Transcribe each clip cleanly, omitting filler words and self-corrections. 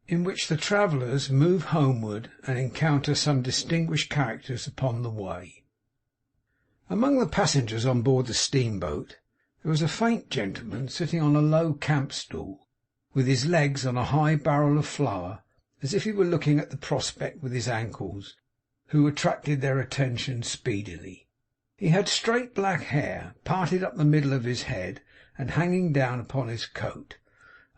in which the travellers move homeward and encounter some distinguished characters upon the way. Among the passengers on board the steamboat there was a faint gentleman sitting on a low camp-stool, with his legs on a high barrel of flour, as if he were looking at the prospect with his ankles, who attracted their attention speedily. He had straight black hair, parted up the middle of his head and hanging down upon his coat,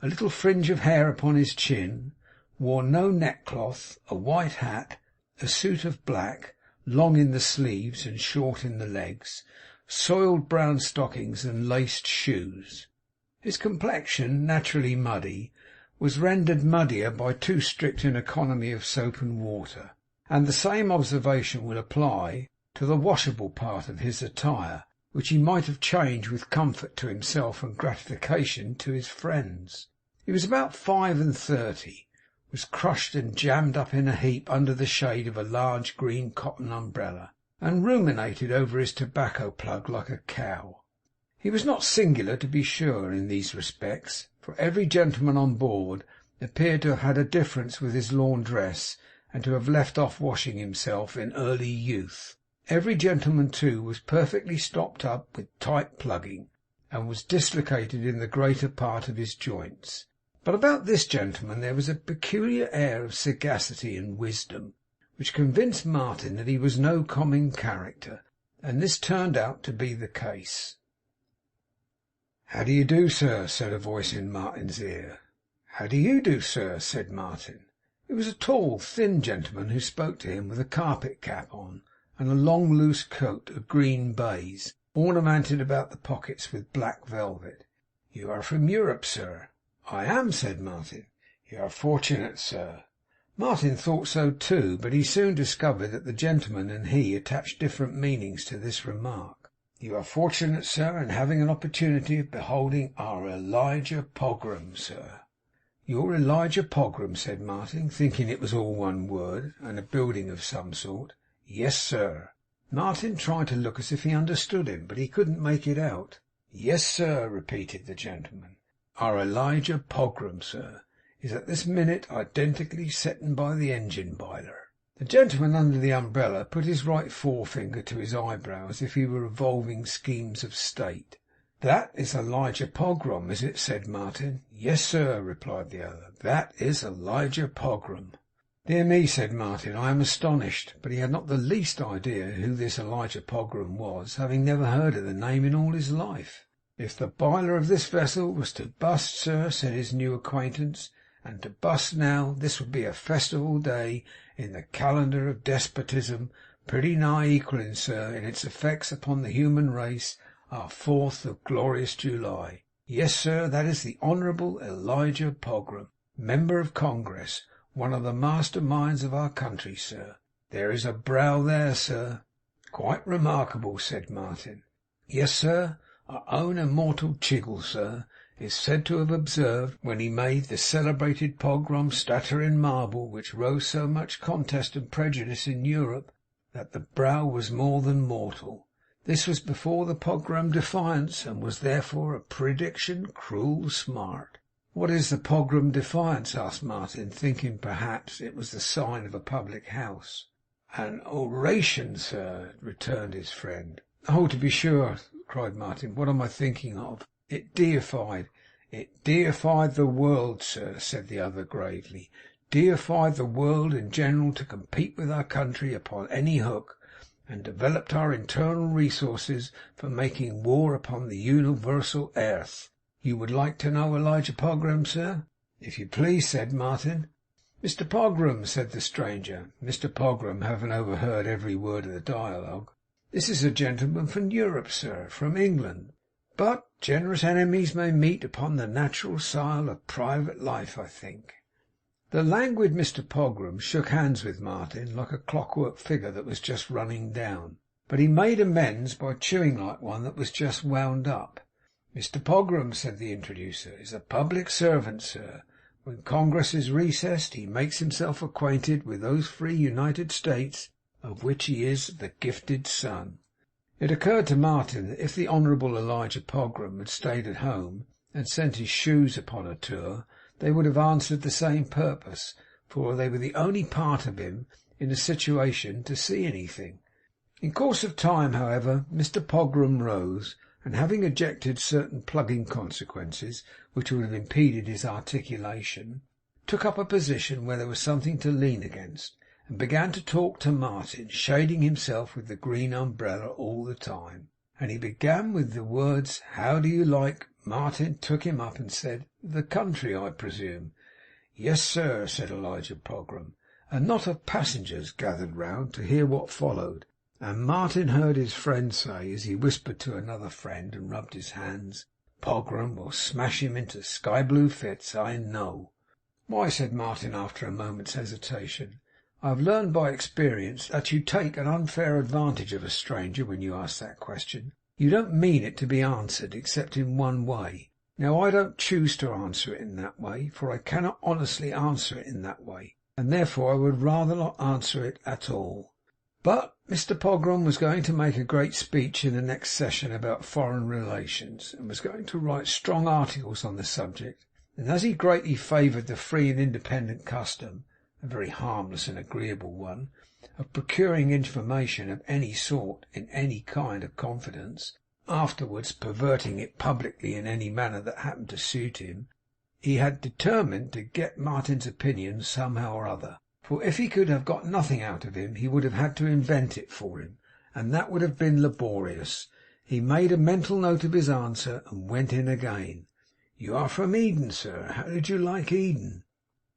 a little fringe of hair upon his chin, wore no neckcloth, a white hat, a suit of black, long in the sleeves and short in the legs, soiled brown stockings and laced shoes. His complexion, naturally muddy, was rendered muddier by too strict an economy of soap and water, and the same observation will apply to the washable part of his attire, which he might have changed with comfort to himself and gratification to his friends. He was about 35, was crushed and jammed up in a heap under the shade of a large green cotton umbrella, and ruminated over his tobacco plug like a cow. He was not singular, to be sure, in these respects, for every gentleman on board appeared to have had a difference with his laundress, and to have left off washing himself in early youth. Every gentleman, too, was perfectly stopped up with tight plugging, and was dislocated in the greater part of his joints. But about this gentleman there was a peculiar air of sagacity and wisdom, which convinced Martin that he was no common character, and this turned out to be the case. "How do you do, sir?" said a voice in Martin's ear. "How do you do, sir?" said Martin. It was a tall, thin gentleman who spoke to him, with a carpet cap on, and a long loose coat of green baize, ornamented about the pockets with black velvet. "You are from Europe, sir?" "I am," said Martin. "You are fortunate, sir." Martin thought so too, but he soon discovered that the gentleman and he attached different meanings to this remark. "You are fortunate, sir, in having an opportunity of beholding our Elijah Pogram, sir." "Your Elijah Pogram," said Martin, thinking it was all one word, and a building of some sort. "Yes, sir." Martin tried to look as if he understood him, but he couldn't make it out. "Yes, sir," repeated the gentleman. "Our Elijah Pogram, sir, is at this minute identically setting by the engine biler." The gentleman under the umbrella put his right forefinger to his eyebrow, as if he were revolving schemes of state. "That is Elijah Pogram, is it?" said Martin. "Yes, sir," replied the other. "That is Elijah Pogram." "Dear me," said Martin, "I am astonished." But he had not the least idea who this Elijah Pogram was, having never heard of the name in all his life. "If the biler of this vessel was to bust, sir," said his new acquaintance, "and to bust now, this would be a festival day in the calendar of despotism, pretty nigh equalling, sir, in its effects upon the human race, our 4th of glorious July. Yes, sir, that is the Honourable Elijah Pogram, Member of Congress, one of the master minds of our country, sir. There is a brow there, sir." "Quite remarkable," said Martin. "Yes, sir. Our own immortal Chiggle, sir, is said to have observed, when he made the celebrated Pogram statue in marble which rose so much contest and prejudice in Europe, that the brow was more than mortal. This was before the Pogram defiance, and was therefore a prediction cruel smart." "What is the Pogram defiance?" asked Martin, thinking perhaps it was the sign of a public house. "An oration, sir," returned his friend. "Oh, to be sure," cried Martin. "What am I thinking of? It deified the world, sir," said the other gravely. "Deified the world in general to compete with our country upon any hook, and developed our internal resources for making war upon the universal earth. You would like to know Elijah Pogram, sir?" "If you please," said Martin. "Mr Pogram," said the stranger, Mr Pogram having overheard every word of the dialogue, "this is a gentleman from Europe, sir, from England. But generous enemies may meet upon the natural soil of private life, I think." The languid Mr Pogram shook hands with Martin like a clockwork figure that was just running down, but he made amends by chewing like one that was just wound up. "Mr Pogram," said the introducer, "is a public servant, sir. When Congress is recessed, he makes himself acquainted with those free United States of which he is the gifted son." It occurred to Martin that if the Honourable Elijah Pogram had stayed at home and sent his shoes upon a tour, they would have answered the same purpose, for they were the only part of him in a situation to see anything. In course of time, however, Mr Pogram rose, and having ejected certain plugging consequences which would have impeded his articulation, took up a position where there was something to lean against, and began to talk to Martin, shading himself with the green umbrella all the time. And he began with the words, "How do you like—" Martin took him up and said, "The country, I presume?" "Yes, sir," said Elijah Pogram. A knot of passengers gathered round to hear what followed, and Martin heard his friend say, as he whispered to another friend and rubbed his hands, "Pogram will smash him into sky blue fits, I know." "Why," said Martin, after a moment's hesitation, "I have learned by experience that you take an unfair advantage of a stranger when you ask that question. You don't mean it to be answered except in one way. Now, I don't choose to answer it in that way, for I cannot honestly answer it in that way, and therefore I would rather not answer it at all." But Mr Pogram was going to make a great speech in the next session about foreign relations, and was going to write strong articles on the subject, and as he greatly favoured the free and independent custom, a very harmless and agreeable one, of procuring information of any sort in any kind of confidence, afterwards perverting it publicly in any manner that happened to suit him, he had determined to get Martin's opinion somehow or other. For if he could have got nothing out of him, he would have had to invent it for him, and that would have been laborious. He made a mental note of his answer, and went in again. "You are from Eden, sir. How did you like Eden?"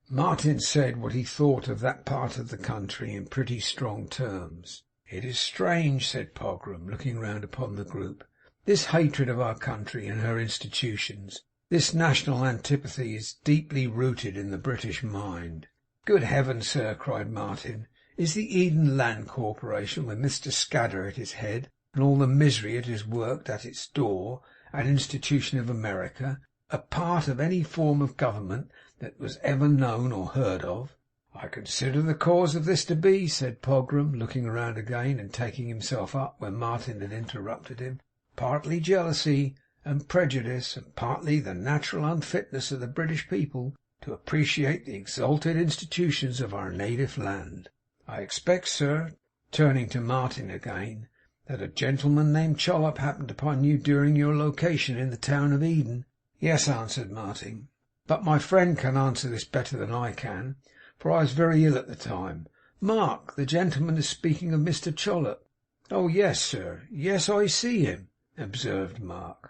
Martin said what he thought of that part of the country in pretty strong terms. "It is strange," said Pogram, looking round upon the group. "This hatred of our country and her institutions, this national antipathy, is deeply rooted in the British mind." "Good heavens, sir," cried Martin, "is the Eden Land Corporation, with Mr Scadder at its head, and all the misery it has worked at its door, an institution of America, a part of any form of government that was ever known or heard of?" "I consider the cause of this to be," said Pogram, looking round again and taking himself up where Martin had interrupted him, "partly jealousy and prejudice, and partly the natural unfitness of the British people to appreciate the exalted institutions of our native land. I expect, sir," turning to Martin again, "that a gentleman named Chollop happened upon you during your location in the town of Eden?" "Yes," answered Martin, "but my friend can answer this better than I can, for I was very ill at the time. Mark, the gentleman is speaking of Mr Chollop." "Oh yes, sir. Yes, I see him," observed Mark.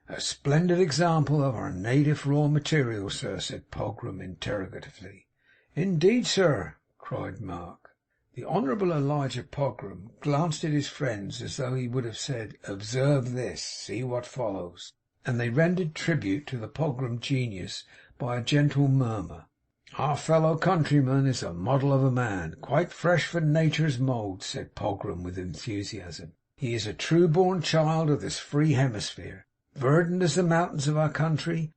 "A splendid example of our native raw material, sir," said Pogram interrogatively. "Indeed, sir!" cried Mark. The Honourable Elijah Pogram glanced at his friends as though he would have said, "Observe this. See what follows." And they rendered tribute to the Pogram genius by a gentle murmur. "Our fellow countryman is a model of a man, quite fresh from nature's mould," said Pogram with enthusiasm. "He is a true born child of this free hemisphere, verdant as the mountains of our country,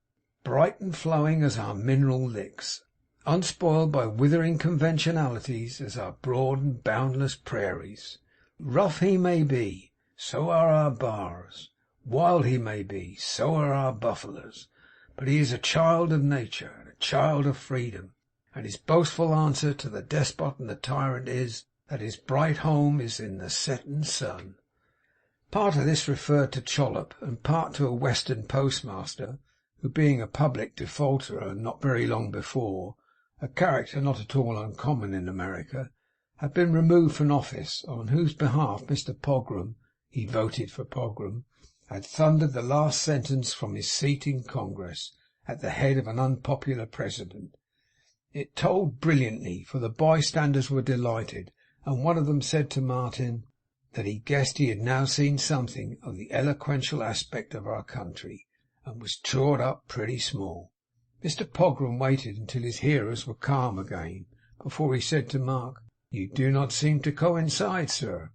bright and flowing as our mineral licks, unspoiled by withering conventionalities as our broad and boundless prairies. Rough he may be, so are our bars. Wild he may be, so are our buffaloes. But he is a child of nature, and a child of freedom, and his boastful answer to the despot and the tyrant is, that his bright home is in the settin' sun." Part of this referred to Chollop, and part to a Western postmaster, who, being a public defaulter, and not very long before, a character not at all uncommon in America, had been removed from office, on whose behalf Mr Pogram (he voted for Pogram) had thundered the last sentence from his seat in Congress, at the head of an unpopular president. It told brilliantly, for the bystanders were delighted, and one of them said to Martin that he guessed he had now seen something of the eloquential aspect of our country, and was chawed up pretty small. Mr Pogram waited until his hearers were calm again, before he said to Mark, "You do not seem to coincide, sir."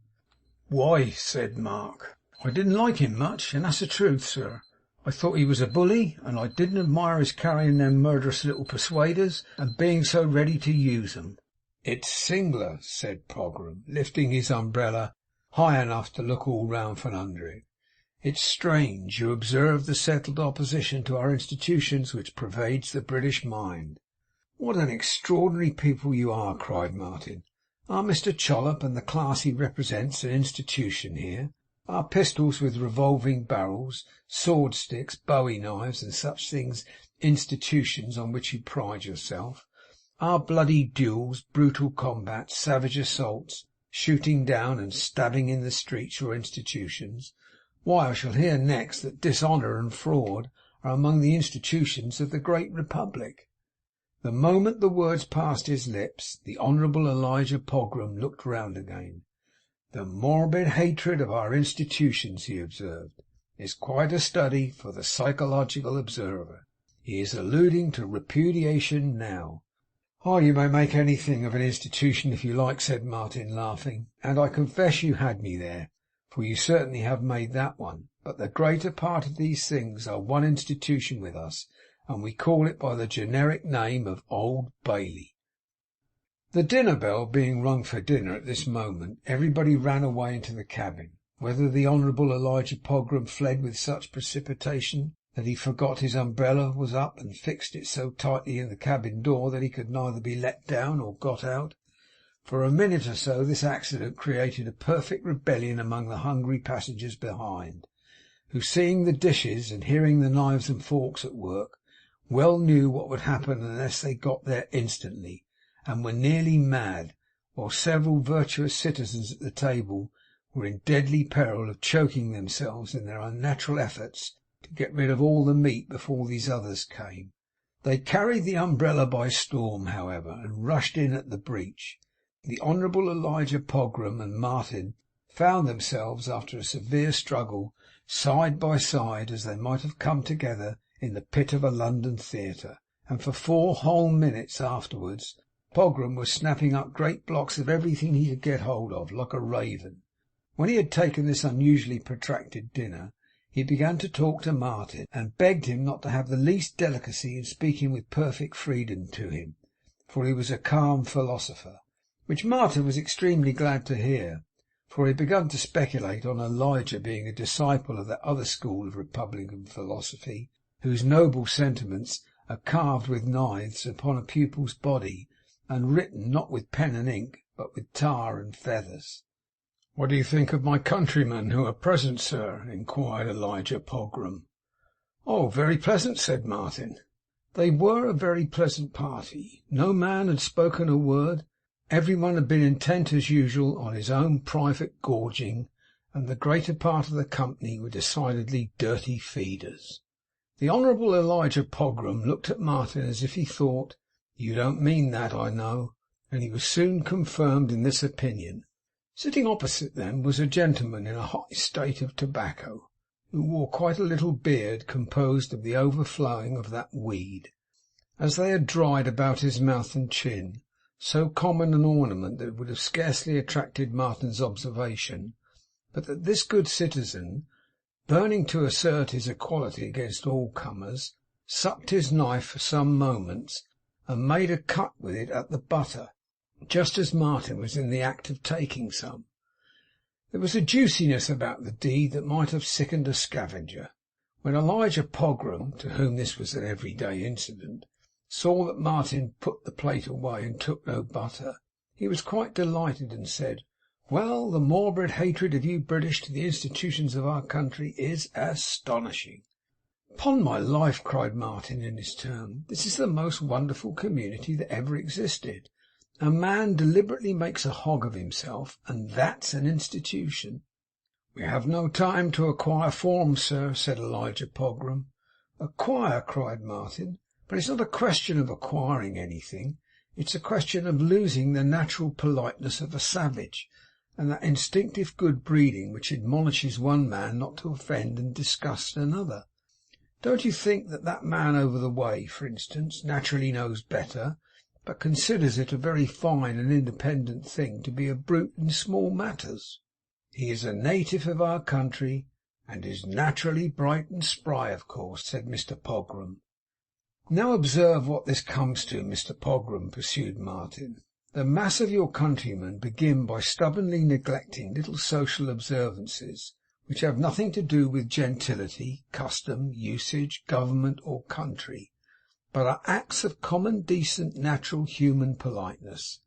"Why," said Mark, "I didn't like him much, and that's the truth, sir. I thought he was a bully, and I didn't admire his carrying them murderous little persuaders, and being so ready to use 'em." "It's sing'lar," said Pogram, lifting his umbrella high enough to look all round from under it. It's strange you observe the settled opposition to our institutions which pervades the British mind.' 'What an extraordinary people you are!' cried Martin. 'Are Mr Chollop and the class he represents an institution here? Are pistols with revolving barrels, sword sticks, bowie knives, and such things institutions on which you pride yourself? Are bloody duels, brutal combats, savage assaults, shooting down and stabbing in the streets your institutions? Why, I shall hear next that dishonour and fraud are among the institutions of the great Republic.' The moment the words passed his lips, the Honourable Elijah Pogram looked round again. 'The morbid hatred of our institutions,' he observed, 'is quite a study for the psychological observer. He is alluding to repudiation now.' 'Oh, you may make anything of an institution if you like,' said Martin, laughing, 'and I confess you had me there, for you certainly have made that one. But the greater part of these things are one institution with us, and we call it by the generic name of Old Bailey.' The dinner bell being rung for dinner at this moment, everybody ran away into the cabin. Whether the Honourable Elijah Pogram fled with such precipitation that he forgot his umbrella was up, and fixed it so tightly in the cabin door that he could neither be let down or got out, for a minute or so this accident created a perfect rebellion among the hungry passengers behind, who, seeing the dishes and hearing the knives and forks at work, well knew what would happen unless they got there instantly, and were nearly mad, while several virtuous citizens at the table were in deadly peril of choking themselves in their unnatural efforts to get rid of all the meat before these others came. They carried the umbrella by storm, however, and rushed in at the breach. The Honourable Elijah Pogram and Martin found themselves, after a severe struggle, side by side, as they might have come together in the pit of a London theatre, and for 4 whole minutes afterwards Pogram was snapping up great blocks of everything he could get hold of, like a raven. When he had taken this unusually protracted dinner, he began to talk to Martin, and begged him not to have the least delicacy in speaking with perfect freedom to him, for he was a calm philosopher, which Martin was extremely glad to hear, for he had begun to speculate on Elijah being a disciple of that other school of republican philosophy, whose noble sentiments are carved with knives upon a pupil's body, and written not with pen and ink, but with tar and feathers. 'What do you think of my countrymen who are present, sir?' inquired Elijah Pogram. 'Oh, very pleasant,' said Martin. They were a very pleasant party. No man had spoken a word. Every one had been intent as usual on his own private gorging, and the greater part of the company were decidedly dirty feeders. The Honourable Elijah Pogram looked at Martin as if he thought, 'You don't mean that, I know,' and he was soon confirmed in this opinion. Sitting opposite them was a gentleman in a high state of tobacco, who wore quite a little beard composed of the overflowing of that weed, as they had dried about his mouth and chin, so common an ornament that it would have scarcely attracted Martin's observation, but that this good citizen, burning to assert his equality against all comers, sucked his knife for some moments, and made a cut with it at the butter, just as Martin was in the act of taking some. There was a juiciness about the deed that might have sickened a scavenger. When Elijah Pogram, to whom this was an everyday incident, saw that Martin put the plate away and took no butter, he was quite delighted, and said, 'Well, the morbid hatred of you British to the institutions of our country is astonishing.' 'Upon my life,' cried Martin in his turn, 'this is the most wonderful community that ever existed. A man deliberately makes a hog of himself, and that's an institution.' 'We have no time to acquire forms, sir,' said Elijah Pogram. 'Acquire!' cried Martin. 'But it's not a question of acquiring anything. It's a question of losing the natural politeness of a savage, and that instinctive good breeding which admonishes one man not to offend and disgust another. Don't you think that man over the way, for instance, naturally knows better, but considers it a very fine and independent thing to be a brute in small matters? He is a native of our country, and is naturally bright and spry, of course,' said Mr Pogram. 'Now observe what this comes to, Mr Pogram,' pursued Martin. 'The mass of your countrymen begin by stubbornly neglecting little social observances, which have nothing to do with gentility, custom, usage, government, or country, but are acts of common, decent, natural, human politeness.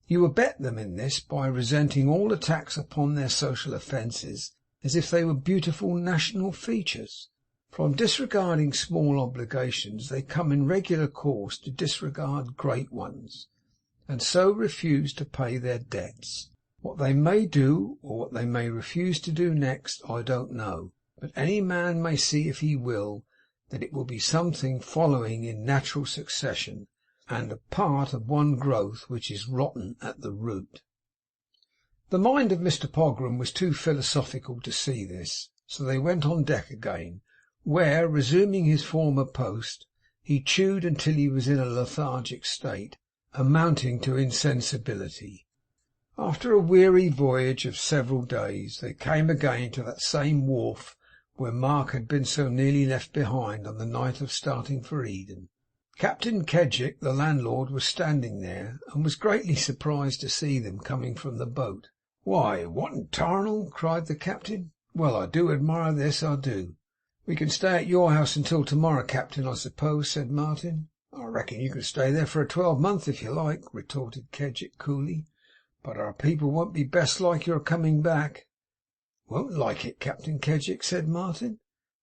You abet them in this by resenting all attacks upon their social offences as if they were beautiful national features. From disregarding small obligations they come in regular course to disregard great ones, and so refuse to pay their debts. What they may do, or what they may refuse to do next, I don't know, but any man may see if he will, that it will be something following in natural succession, and a part of one growth which is rotten at the root. The mind of Mr. Pogram was too philosophical to see this, so they went on deck again, where, resuming his former post, he chewed until he was in a lethargic state, amounting to insensibility. After a weary voyage of several days, they came again to that same wharf where Mark had been so nearly left behind on the night of starting for Eden. Captain Kedgick, the landlord, was standing there, and was greatly surprised to see them coming from the boat. "Why, what in tarnal!" cried the captain. "Well, I do admire this, I do." "We can stay at your house until tomorrow, captain, I suppose," said Martin. "I reckon you can stay there for a 12-month if you like," retorted Kedgick coolly. "But our people won't be best like your coming back." "Won't like it, Captain Kedgick?" said Martin.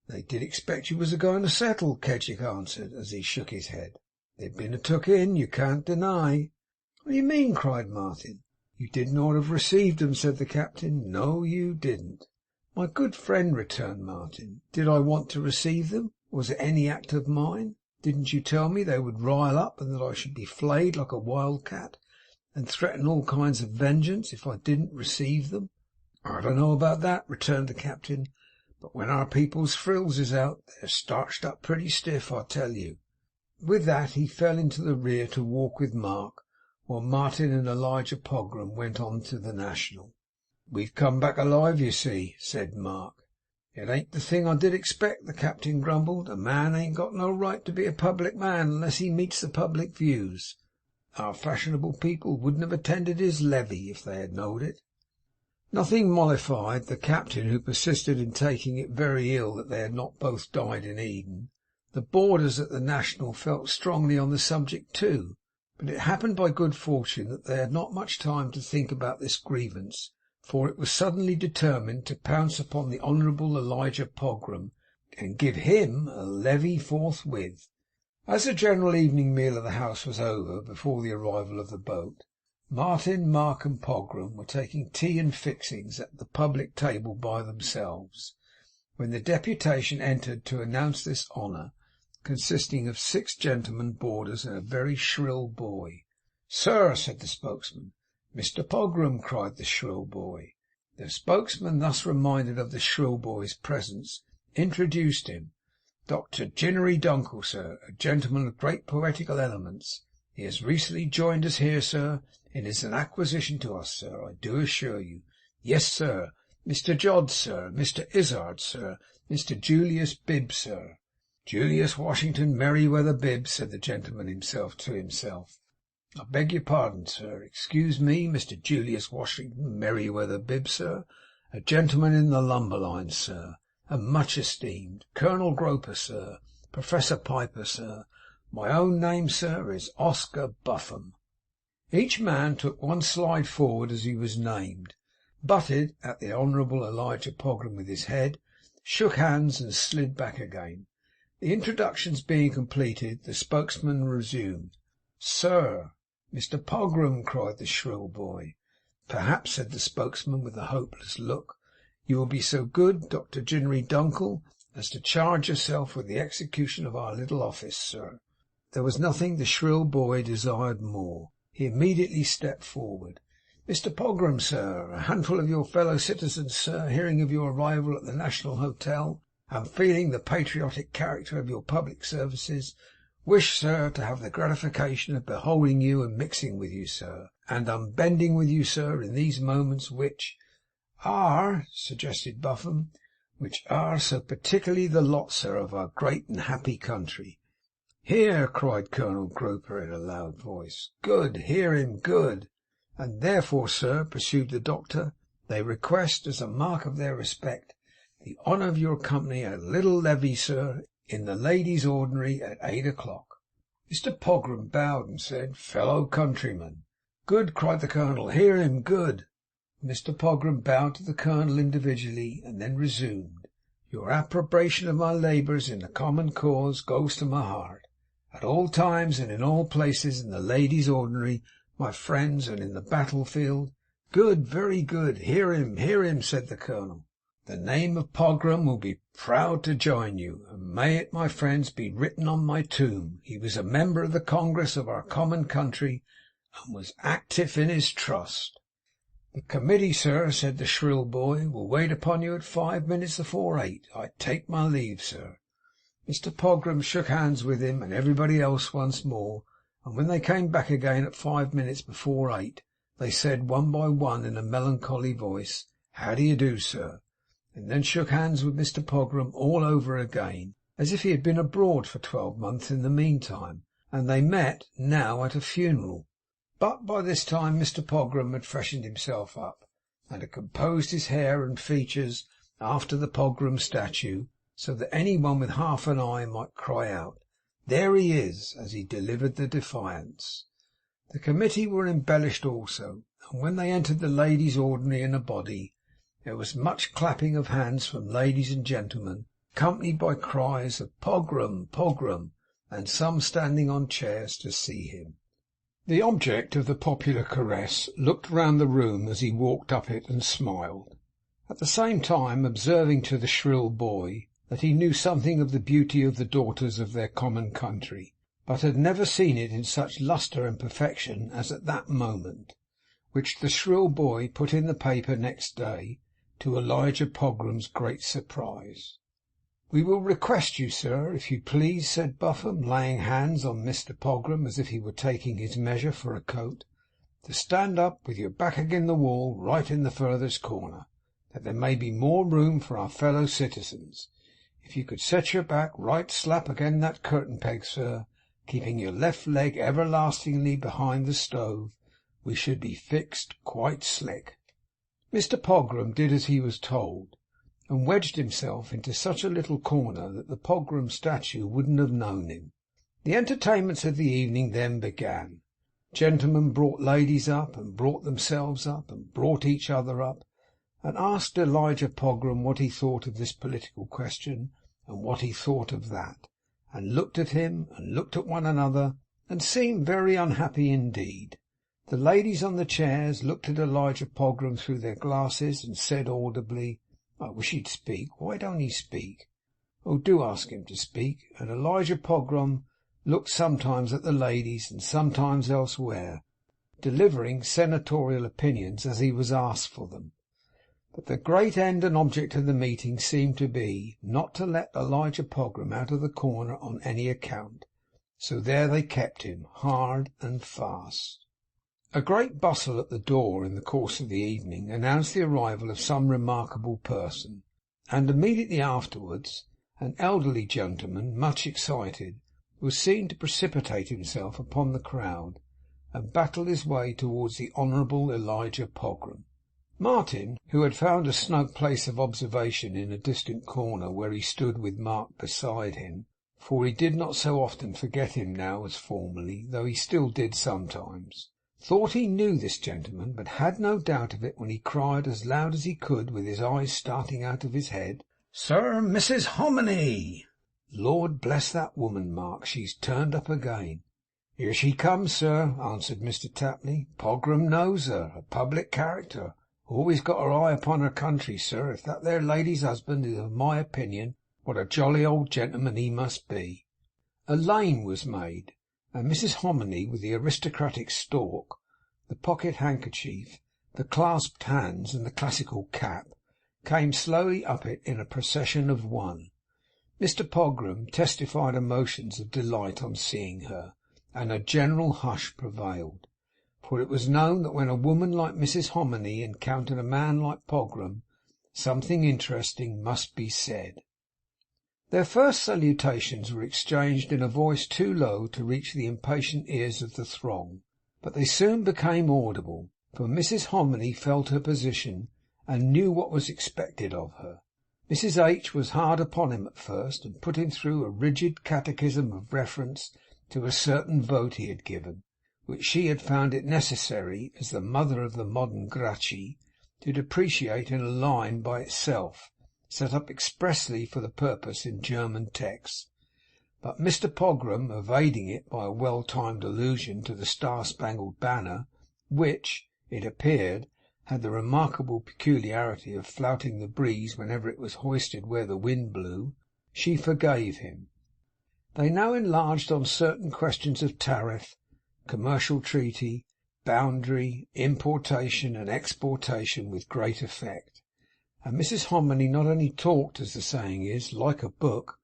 "They did expect you was a going to settle," Kedgick answered, as he shook his head. "They've been a took in, you can't deny." "What do you mean?" cried Martin. "You did not have received them," said the captain. "No, you didn't." "My good friend," returned Martin, "did I want to receive them? Was it any act of mine? Didn't you tell me they would rile up, and that I should be flayed like a wild cat, and threaten all kinds of vengeance if I didn't receive them?" "I don't know about that," returned the captain, "but when our people's frills is out, they're starched up pretty stiff, I tell you." With that he fell into the rear to walk with Mark, while Martin and Elijah Pogram went on to the National. "We've come back alive, you see," said Mark. "It ain't the thing I did expect," the captain grumbled. "A man ain't got no right to be a public man unless he meets the public views. Our fashionable people wouldn't have attended his levee if they had knowed it." Nothing mollified the captain, who persisted in taking it very ill that they had not both died in Eden. The boarders at the National felt strongly on the subject too, but it happened by good fortune that they had not much time to think about this grievance, for it was suddenly determined to pounce upon the Honourable Elijah Pogram and give him a levee forthwith. As the general evening meal of the house was over before the arrival of the boat, Martin, Mark, and Pogram were taking tea and fixings at the public table by themselves, when the deputation entered to announce this honour, consisting of 6 gentlemen boarders and a very shrill boy. "Sir," said the spokesman. "Mr. Pogram," cried the shrill boy. The spokesman, thus reminded of the shrill boy's presence, introduced him. "Dr. Ginnery Duncle, sir, a gentleman of great poetical elements. He has recently joined us here, sir. It is an acquisition to us, sir, I do assure you. Yes, sir. Mr. Jodd, sir. Mr. Izzard, sir. Mr. Julius Bibbs, sir." "Julius Washington Merryweather Bibbs," said the gentleman himself to himself. "I beg your pardon, sir. Excuse me. Mr. Julius Washington Merryweather Bibbs, sir, a gentleman in the lumber line, sir, and much esteemed. Colonel Groper, sir. Professor Piper, sir. My own name, sir, is Oscar Buffum." Each man took one slide forward as he was named, butted at the Honourable Elijah Pogram with his head, shook hands, and slid back again. The introductions being completed, the spokesman resumed. "Sir." "Mr. Pogram," cried the shrill boy. "Perhaps," said the spokesman with a hopeless look, "you will be so good, Dr. Ginnery Duncle, as to charge yourself with the execution of our little office, sir." There was nothing the shrill boy desired more. He immediately stepped forward. "Mr. Pogram, sir, a handful of your fellow citizens, sir, hearing of your arrival at the National Hotel, and feeling the patriotic character of your public services, wish, sir, to have the gratification of beholding you and mixing with you, sir, and unbending with you, sir, in these moments which—" "Are," suggested Buffum, "which are so particularly the lot, sir, of our great and happy country." "Hear!" cried Colonel Groper in a loud voice. "Good! Hear him! Good! And therefore, sir," pursued the doctor, "they request, as a mark of their respect, the honour of your company at a little levee, sir, in the ladies' ordinary at 8 o'clock. Mr Pogram bowed and said, fellow countrymen. Good, cried the colonel. Hear him, good. Mr Pogram bowed to the colonel individually, and then resumed. Your approbation of my labours in the common cause goes to my heart. At all times and in all places, in the ladies' ordinary, my friends, and in the battlefield. Good, very good. Hear him, said the colonel. The name of Pogram will be proud to join you, and may it, my friends, be written on my tomb. He was a member of the Congress of our common country, and was active in his trust. The committee, sir, said the shrill boy, will wait upon you at 5 minutes before 8. I take my leave, sir. Mr Pogram shook hands with him and everybody else once more, and when they came back again at 5 minutes before 8, they said one by one in a melancholy voice, How do you do, sir? And then shook hands with Mr Pogram all over again, as if he had been abroad for 12 months in the meantime, and they met now at a funeral. But by this time Mr Pogram had freshened himself up, and had composed his hair and features after the Pogram statue, so that any one with half an eye might cry out, There he is, as he delivered the defiance. The committee were embellished also, and when they entered the ladies' ordinary in a body, there was much clapping of hands from ladies and gentlemen, accompanied by cries of Pogram, Pogram, and some standing on chairs to see him. The object of the popular caress looked round the room as he walked up it, and smiled, at the same time observing to the shrill boy that he knew something of the beauty of the daughters of their common country, but had never seen it in such lustre and perfection as at that moment, which the shrill boy put in the paper next day, to Elijah Pogram's great surprise. We will request you, sir, if you please, said Buffum, laying hands on Mr Pogram as if he were taking his measure for a coat, to stand up with your back agin the wall, right in the furthest corner, that there may be more room for our fellow citizens. If you could set your back right slap again that curtain peg, sir, keeping your left leg everlastingly behind the stove, we should be fixed quite slick. Mr Pogram did as he was told, and wedged himself into such a little corner that the Pogram statue wouldn't have known him. The entertainments of the evening then began. Gentlemen brought ladies up, and brought themselves up, and brought each other up, and asked Elijah Pogram what he thought of this political question, and what he thought of that, and looked at him, and looked at one another, and seemed very unhappy indeed. The ladies on the chairs looked at Elijah Pogram through their glasses, and said audibly, I wish he'd speak. Why don't he speak? Oh, do ask him to speak. And Elijah Pogram looked sometimes at the ladies, and sometimes elsewhere, delivering senatorial opinions as he was asked for them. But the great end and object of the meeting seemed to be, not to let Elijah Pogram out of the corner on any account. So there they kept him, hard and fast. A great bustle at the door in the course of the evening announced the arrival of some remarkable person, and immediately afterwards an elderly gentleman, much excited, was seen to precipitate himself upon the crowd, and battle his way towards the Honourable Elijah Pogram. Martin, who had found a snug place of observation in a distant corner where he stood with Mark beside him, for he did not so often forget him now as formerly, though he still did sometimes, thought he knew this gentleman, but had no doubt of it when he cried as loud as he could, with his eyes starting out of his head, Sir, Mrs Hominy! Lord bless that woman, Mark, she's turned up again. Here she comes, sir, answered Mr Tapley. Pogram knows her, a public character, always got her eye upon her country, sir. If that there lady's husband is of my opinion, what a jolly old gentleman he must be. A lane was made, and Mrs Hominy, with the aristocratic stalk, the pocket handkerchief, the clasped hands, and the classical cap, came slowly up it in a procession of one. Mr Pogram testified emotions of delight on seeing her, and a general hush prevailed, for it was known that when a woman like Mrs Hominy encountered a man like Pogram, something interesting must be said. Their first salutations were exchanged in a voice too low to reach the impatient ears of the throng, but they soon became audible, for Mrs Hominy felt her position and knew what was expected of her. Mrs H. was hard upon him at first, and put him through a rigid catechism of reference to a certain vote he had given, which she had found it necessary, as the mother of the modern Gracchi, to depreciate in a line by itself, set up expressly for the purpose in German texts. But Mr Pogram, evading it by a well-timed allusion to the Star-Spangled Banner, which, it appeared, had the remarkable peculiarity of flouting the breeze whenever it was hoisted where the wind blew, she forgave him. They now enlarged on certain questions of tariff, commercial treaty, boundary, importation, and exportation with great effect. And Mrs Hominy not only talked, as the saying is, like a book,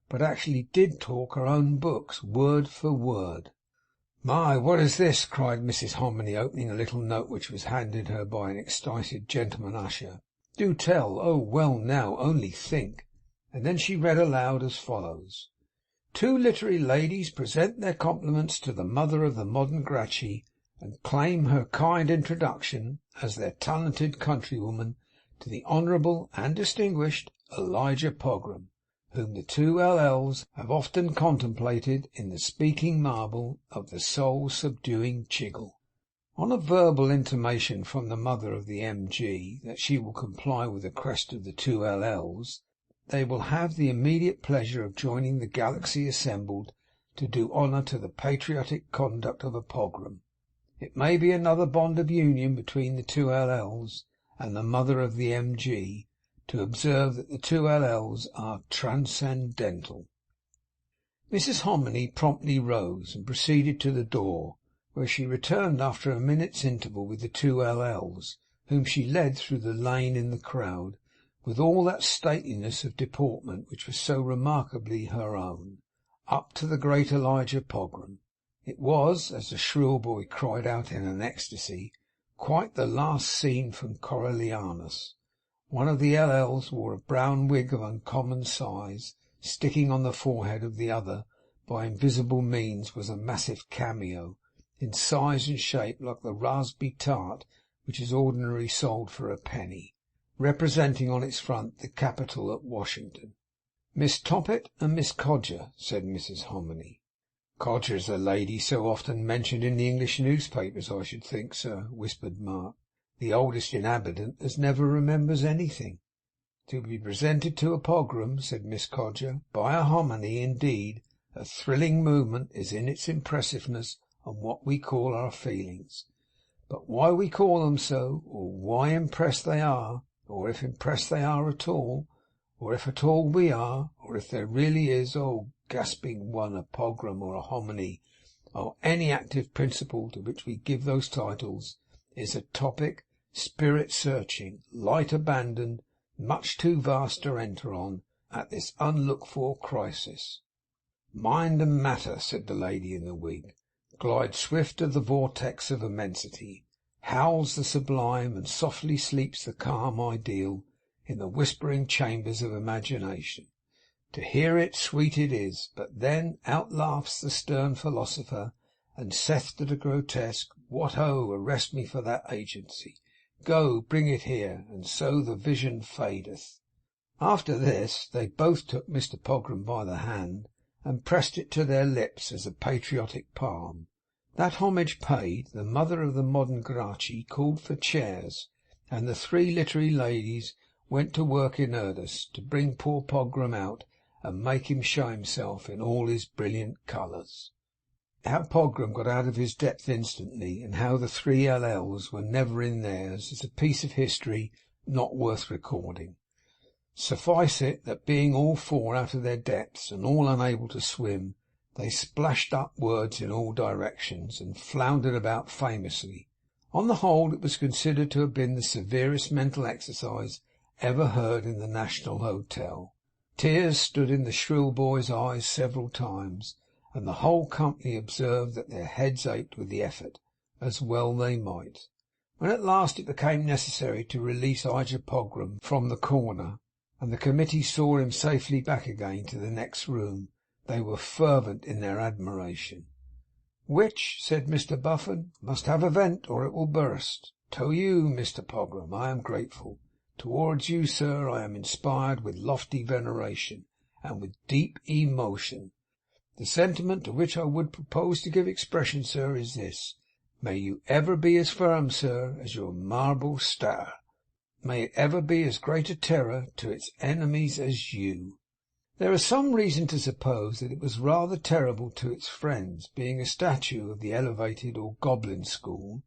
but actually did talk her own books, word for word. "My, what is this?" cried Mrs Hominy, opening a little note which was handed her by an excited gentleman usher. "Do tell! Oh, well now, only think!" And then she read aloud as follows: "Two literary ladies present their compliments to the mother of the modern Gracchi, and claim her kind introduction, as their talented countrywoman, to the Honourable and Distinguished Elijah Pogram, whom the two LLs have often contemplated in the speaking marble of the soul-subduing Chiggle." On a verbal intimation from the mother of the M.G. that she will comply with the request of the two L.L.s, they will have the immediate pleasure of joining the galaxy assembled to do honour to the patriotic conduct of a Pogram. It may be another bond of union between the two L.L.s and the mother of the M.G. to observe that the two L.L.s are transcendental. Mrs Hominy promptly rose and proceeded to the door, where she returned after a minute's interval with the two L.L.s, whom she led through the lane in the crowd, with all that stateliness of deportment which was so remarkably her own, up to the great Elijah Pogram. It was, as the shrill boy cried out in an ecstasy, quite the last scene from Coriolanus. One of the L.L.s wore a brown wig of uncommon size. Sticking on the forehead of the other by invisible means was a massive cameo, in size and shape like the raspberry tart which is ordinarily sold for a penny, representing on its front the Capitol at Washington. "Miss Toppet and Miss Codger," said Mrs Hominy. "Codger is a lady so often mentioned in the English newspapers, I should think, sir," whispered Mark. "The oldest inhabitant as never remembers anything." "To be presented to a Pogram," said Miss Codger, "by a Hominy, indeed, a thrilling movement is in its impressiveness on what we call our feelings. But why we call them so, or why impressed they are, or if impressed they are at all, or if at all we are, or if there really is, gasping one, a Pogram or a Hominy, or any active principle to which we give those titles, is a topic, spirit-searching, light abandoned, much too vast to enter on at this unlooked-for crisis." "Mind and matter," said the lady in the wig, "glide swift of the vortex of immensity. Howls the sublime, and softly sleeps the calm ideal in the whispering chambers of imagination. To hear it, sweet it is, but then out laughs the stern philosopher, and saith to the grotesque, What ho! Arrest me for that agency. Go, bring it here, and so the vision fadeth." After this they both took Mr Pogram by the hand, and pressed it to their lips as a patriotic palm. That homage paid, the mother of the modern Gracchi called for chairs, and the three literary ladies went to work in earnest to bring poor Pogram out and make him show himself in all his brilliant colours. How Pogram got out of his depth instantly, and how the three L.L.s were never in theirs, is a piece of history not worth recording. Suffice it, that being all four out of their depths, and all unable to swim, they splashed upwards in all directions, and floundered about famously. On the whole, it was considered to have been the severest mental exercise ever heard in the National Hotel. Tears stood in the shrill boy's eyes several times, and the whole company observed that their heads ached with the effort, as well they might. When at last it became necessary to release Elijah Pogram from the corner, and the committee saw him safely back again to the next room, they were fervent in their admiration. "Which," said Mr Buffon, "must have a vent, or it will burst. To you, Mr Pogram, I am grateful. Towards you, sir, I am inspired with lofty veneration, and with deep emotion. The sentiment to which I would propose to give expression, sir, is this: may you ever be as firm, sir, as your marble star. May it ever be as great a terror to its enemies as you. There is some reason to suppose that it was rather terrible to its friends, being a statue of the elevated or goblin school,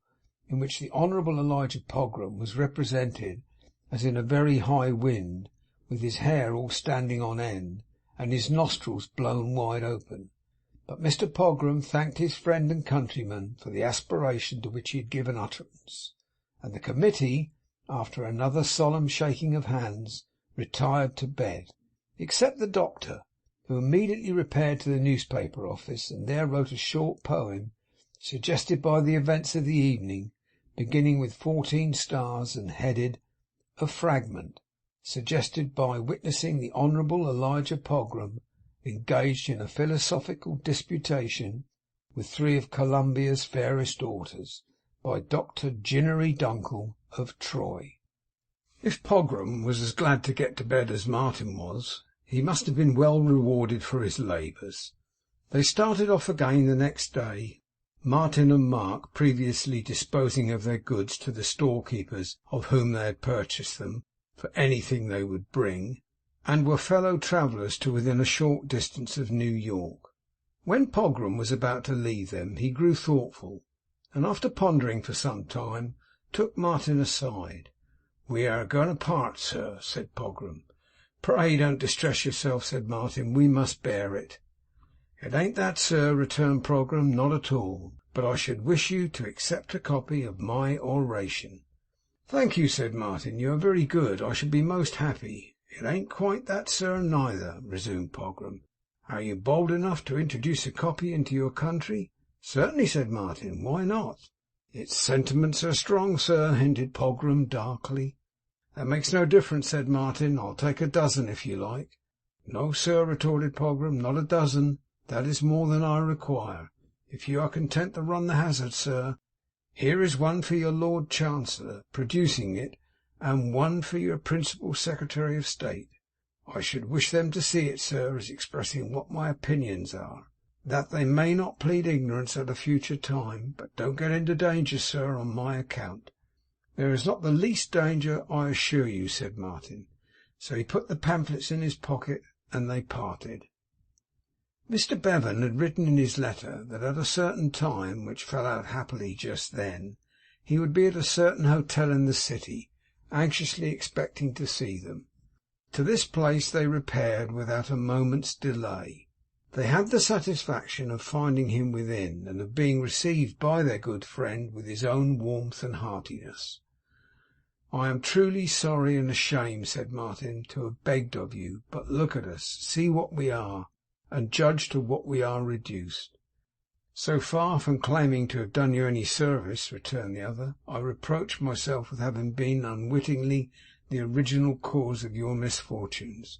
in which the Honourable Elijah Pogram was represented as in a very high wind, with his hair all standing on end, and his nostrils blown wide open. But Mr. Pogram thanked his friend and countryman for the aspiration to which he had given utterance, and the committee, after another solemn shaking of hands, retired to bed, except the doctor, who immediately repaired to the newspaper office, and there wrote a short poem, suggested by the events of the evening, beginning with 14 stars, and headed "A Fragment," suggested by witnessing the Honourable Elijah Pogram engaged in a philosophical disputation with 3 of Columbia's fairest daughters, by Dr. Ginnery Dunkel of Troy. If Pogram was as glad to get to bed as Martin was, he must have been well rewarded for his labours. They started off again the next day, Martin and Mark previously disposing of their goods to the storekeepers of whom they had purchased them, for anything they would bring, and were fellow travellers to within a short distance of New York. When Pogram was about to leave them, he grew thoughtful, and after pondering for some time, took Martin aside. "We are going to part, sir," said Pogram. "Pray don't distress yourself," said Martin. "We must bear it." "It ain't that, sir," returned Pogram. "Not at all. But I should wish you to accept a copy of my oration." "Thank you," said Martin. "You are very good. I should be most happy." "It ain't quite that, sir, neither," resumed Pogram. "Are you bold enough to introduce a copy into your country?" "Certainly," said Martin. "Why not?" "Its sentiments are strong, sir," hinted Pogram darkly. "That makes no difference," said Martin. "I'll take a dozen if you like." "No, sir," retorted Pogram. "Not a dozen. That is more than I require. If you are content to run the hazard, sir, here is one for your Lord Chancellor," producing it, "and one for your principal Secretary of State. I should wish them to see it, sir, as expressing what my opinions are, that they may not plead ignorance at a future time. But don't get into danger, sir, on my account." "There is not the least danger, I assure you," said Martin. So he put the pamphlets in his pocket, and they parted. Mr. Bevan had written in his letter that at a certain time, which fell out happily just then, he would be at a certain hotel in the city, anxiously expecting to see them. To this place they repaired without a moment's delay. They had the satisfaction of finding him within, and of being received by their good friend with his own warmth and heartiness. "I am truly sorry and ashamed," said Martin, "to have begged of you. But look at us, see what we are, and judge to what we are reduced." "So far from claiming to have done you any service," returned the other, "I reproach myself with having been unwittingly the original cause of your misfortunes.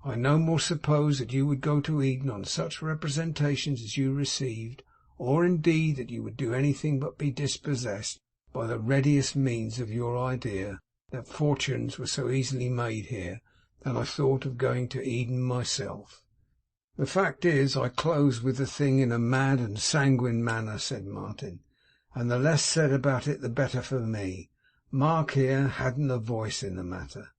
I no more suppose that you would go to Eden on such representations as you received, or indeed that you would do anything but be dispossessed by the readiest means of your idea that fortunes were so easily made here, than I thought of going to Eden myself. The fact is, I close with the thing in a mad and sanguine manner," said Martin, "and the less said about it the better for me. Mark here hadn't a voice in the matter."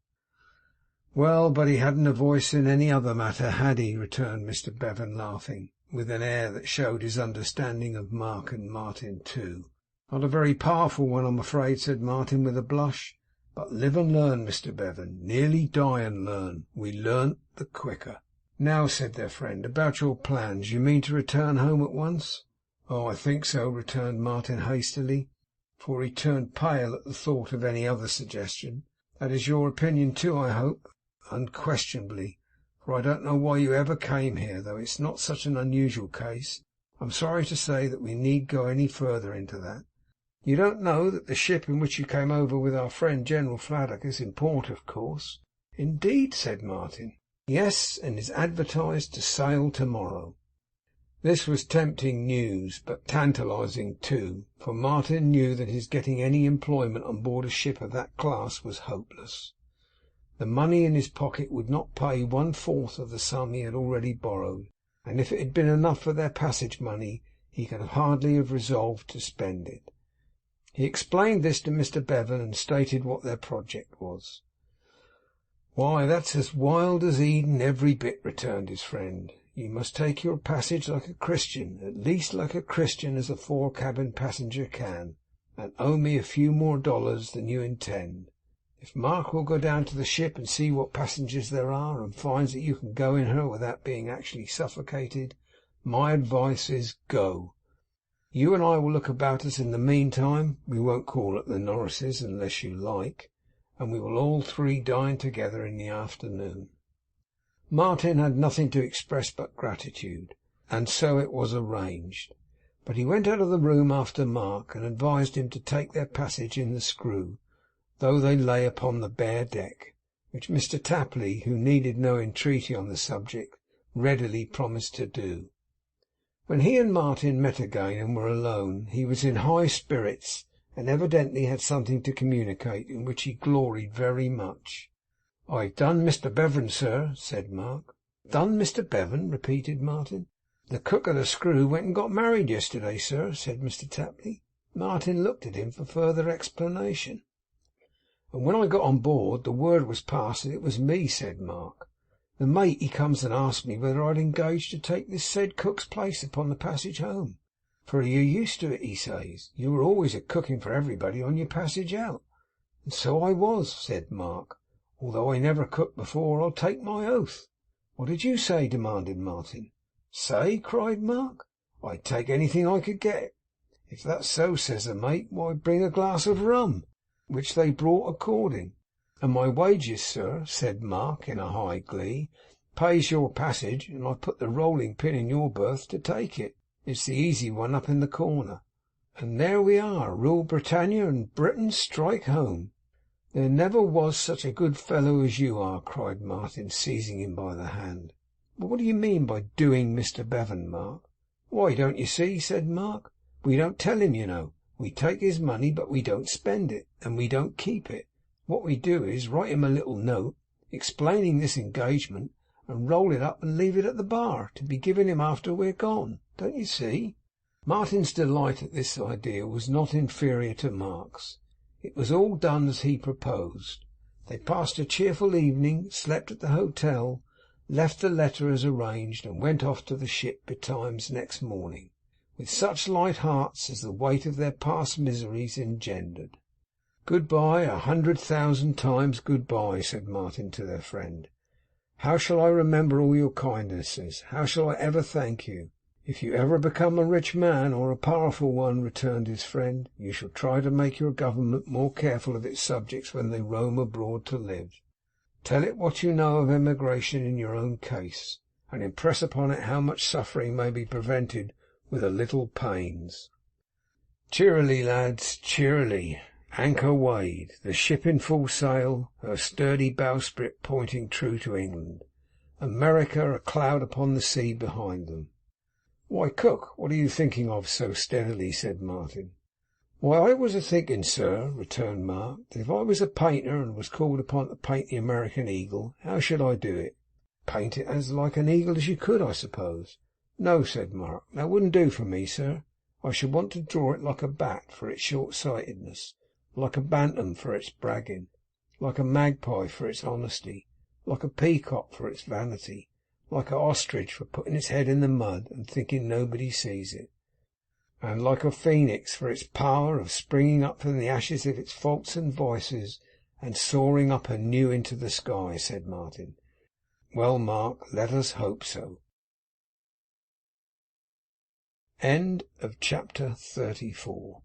"Well, but he hadn't a voice in any other matter, had he?" returned Mr. Bevan, laughing, with an air that showed his understanding of Mark and Martin too. "Not a very powerful one, I'm afraid," said Martin with a blush. "But live and learn, Mr. Bevan. Nearly die and learn. We learnt the quicker." "Now," said their friend, "about your plans. You mean to return home at once?" "Oh, I think so," returned Martin hastily, for he turned pale at the thought of any other suggestion. "That is your opinion too, I hope?" "Unquestionably, for I don't know why you ever came here, though it's not such an unusual case. I'm sorry to say that we need go any further into that." "You don't know that the ship in which you came over with our friend General Fladdock is in port, of course?" "Indeed," said Martin. "Yes, and is advertised to sail to-morrow." This was tempting news, but tantalizing too, for Martin knew that his getting any employment on board a ship of that class was hopeless. The money in his pocket would not pay 1/4 of the sum he had already borrowed, and if it had been enough for their passage money, he could hardly have resolved to spend it. He explained this to Mr. Bevan, and stated what their project was. "Why, that's as wild as Eden, every bit," returned his friend. "You must take your passage like a Christian, at least like a Christian as a fore-cabin passenger can, and owe me a few more dollars than you intend. If Mark will go down to the ship and see what passengers there are, and finds that you can go in her without being actually suffocated, my advice is, go. You and I will look about us in the meantime. We won't call at the Norrises unless you like, and we will all three dine together in the afternoon." Martin had nothing to express but gratitude, and so it was arranged. But he went out of the room after Mark, and advised him to take their passage in the Screw, though they lay upon the bare deck, which Mr. Tapley, who needed no entreaty on the subject, readily promised to do. When he and Martin met again and were alone, he was in high spirits, and evidently had something to communicate in which he gloried very much. "I've done Mr. Bevan, sir," said Mark. "Done Mr. Bevan?" repeated Martin. "The cook of the Screw went and got married yesterday, sir," said Mr. Tapley. Martin looked at him for further explanation. "And when I got on board, the word was passed that it was me," said Mark. "The mate, he comes and asked me whether I'd engaged to take this said cook's place upon the passage home. For you're used to it, he says. You were always a cooking for everybody on your passage out." "And so I was," said Mark, "although I never cooked before, I'll take my oath." "What did you say?" demanded Martin. "Say?" cried Mark. "I'd take anything I could get." "If that's so," says the mate, "why, bring a glass of rum," which they brought according. "And my wages, sir," said Mark in a high glee, "pays your passage, and I put the rolling pin in your berth to take it. It's the easy one up in the corner. And there we are, rule Britannia, and Britain strike home." "There never was such a good fellow as you are," cried Martin, seizing him by the hand. "But what do you mean by doing Mr. Bevan, Mark?" "Why, don't you see?" said Mark. "We don't tell him, you know. We take his money, but we don't spend it, and we don't keep it. What we do is, write him a little note, explaining this engagement, and roll it up and leave it at the bar, to be given him after we're gone. Don't you see?" Martin's delight at this idea was not inferior to Mark's. It was all done as he proposed. They passed a cheerful evening, slept at the hotel, left the letter as arranged, and went off to the ship betimes next morning, with such light hearts as the weight of their past miseries engendered. "Good-bye, 100,000 times good-bye," said Martin to their friend. "How shall I remember all your kindnesses? How shall I ever thank you?" "If you ever become a rich man, or a powerful one," returned his friend, "you shall try to make your government more careful of its subjects when they roam abroad to live. Tell it what you know of emigration in your own case, and impress upon it how much suffering may be prevented with a little pains. Cheerily, lads, cheerily. Anchor weighed, the ship in full sail, her sturdy bowsprit pointing true to England. America a cloud upon the sea behind them." "Why, cook, what are you thinking of so steadily?" said Martin. "Why, I was a-thinking, sir," returned Mark, "that if I was a painter, and was called upon to paint the American eagle, how should I do it?" "Paint it as like an eagle as you could, I suppose." "No," said Mark, "that wouldn't do for me, sir. I should want to draw it like a bat, for its short-sightedness; like a bantam, for its bragging; like a magpie, for its honesty; like a peacock, for its vanity; like a ostrich, for putting its head in the mud and thinking nobody sees it; and like a phoenix, for its power of springing up from the ashes of its faults and vices, and soaring up anew into the sky," said Martin. "Well, Mark, let us hope so." Chapter 34